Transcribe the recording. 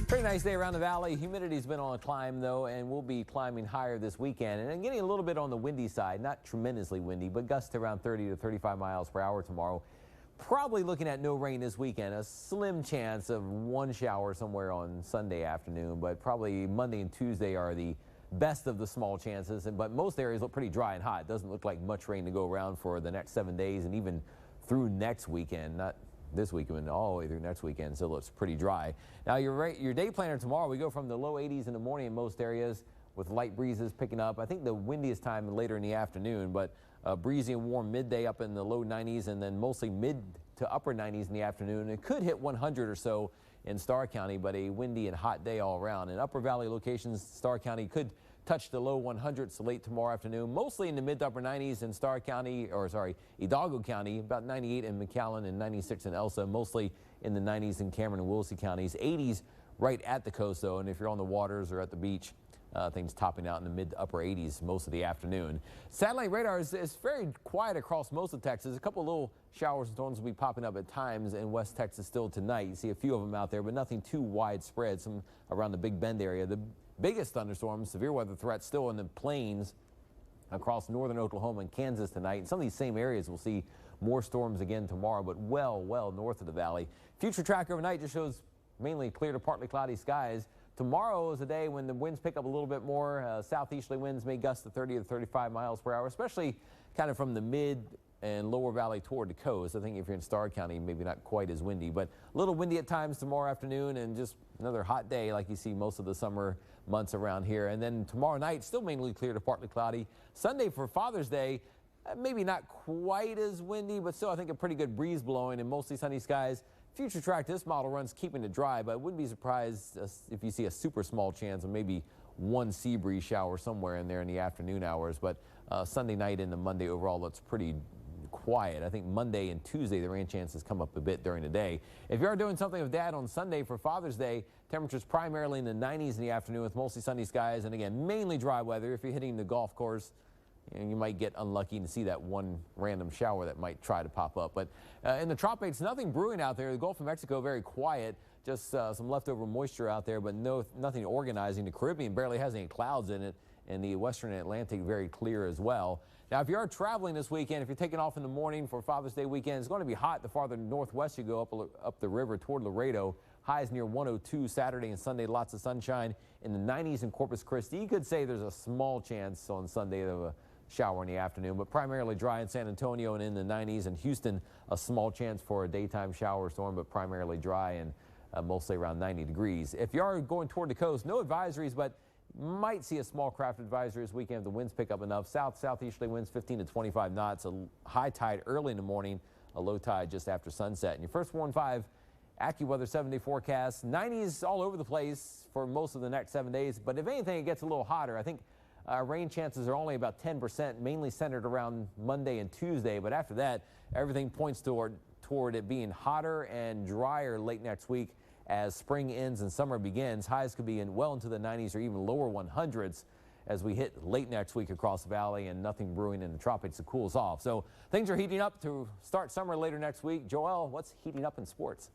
Pretty nice day around the valley. Humidity's been on a climb, though, and we'll be climbing higher this weekend. And getting a little bit on the windy side, not tremendously windy, but gusts around 30 to 35 miles per hour tomorrow. Probably looking at no rain this weekend. A slim chance of one shower somewhere on Sunday afternoon, but probably Monday and Tuesday are the best of the small chances. But most areas look pretty dry and hot. It doesn't look like much rain to go around for the next 7 days and even through next weekend. Not this weekend, all the way through next weekend, so it looks pretty dry. Now, your day planner tomorrow, we go from the low 80s in the morning in most areas with light breezes picking up. I think the windiest time later in the afternoon, but breezy and warm midday up in the low 90s and then mostly mid to upper 90s in the afternoon. It could hit 100 or so in Starr County, but a windy and hot day all around. In Upper Valley locations, Starr County could touch the low 100s late tomorrow afternoon, mostly in the mid to upper 90s in Hidalgo County, about 98 in McAllen and 96 in Elsa, mostly in the 90s in Cameron and Willoughby counties. 80s right at the coast, though, and if you're on the waters or at the beach, things topping out in the mid to upper 80s most of the afternoon. Satellite radar is very quiet across most of Texas. A couple little showers and storms will be popping up at times in West Texas still tonight. You see a few of them out there, but nothing too widespread. Some around the Big Bend area. The biggest thunderstorms, severe weather threats still in the plains across northern Oklahoma and Kansas tonight. In some of these same areas, we'll see more storms again tomorrow, but well north of the valley. Future track overnight just shows mainly clear to partly cloudy skies. Tomorrow is a day when the winds pick up a little bit more. Southeasterly winds may gust to 30 to 35 miles per hour, especially kind of from the mid and lower valley toward the coast. I think if you're in Starr County, maybe not quite as windy, but a little windy at times tomorrow afternoon and just another hot day like you see most of the summer months around here. And then tomorrow night, still mainly clear to partly cloudy. Sunday for Father's Day, maybe not quite as windy, but still I think a pretty good breeze blowing and mostly sunny skies. Future track, this model runs keeping it dry, but I wouldn't be surprised if you see a super small chance of maybe one sea breeze shower somewhere in there in the afternoon hours. But Sunday night into Monday overall looks pretty quiet. I think Monday and Tuesday the rain chances come up a bit during the day. If you are doing something with Dad on Sunday for Father's Day, temperatures primarily in the 90s in the afternoon with mostly sunny skies and again mainly dry weather. If you're hitting the golf course, you might get unlucky to see that one random shower that might try to pop up. But in the tropics, nothing brewing out there. The Gulf of Mexico very quiet, just some leftover moisture out there, but nothing organizing. The Caribbean barely has any clouds in it, and the western Atlantic very clear as well. Now, if you are traveling this weekend, if you're taking off in the morning for Father's Day weekend, it's going to be hot the farther northwest you go up the river toward Laredo. Highs near 102 Saturday and Sunday, lots of sunshine in the 90s in Corpus Christi. You could say there's a small chance on Sunday of a shower in the afternoon, but primarily dry in San Antonio and in the 90s. In Houston, a small chance for a daytime shower storm, but primarily dry and mostly around 90 degrees. If you are going toward the coast, no advisories, but might see a small craft advisory this weekend if the winds pick up enough. Southeasterly winds 15 to 25 knots, a high tide early in the morning, a low tide just after sunset. And your first 1-5 AccuWeather 7-day forecast, 90s all over the place for most of the next 7 days, but if anything, it gets a little hotter. I think rain chances are only about 10%, mainly centered around Monday and Tuesday. But after that, everything points toward it being hotter and drier late next week as spring ends and summer begins. Highs could be well into the 90s or even lower 100s as we hit late next week across the valley, and nothing brewing in the tropics. It cools off. So things are heating up to start summer later next week. Joel, what's heating up in sports?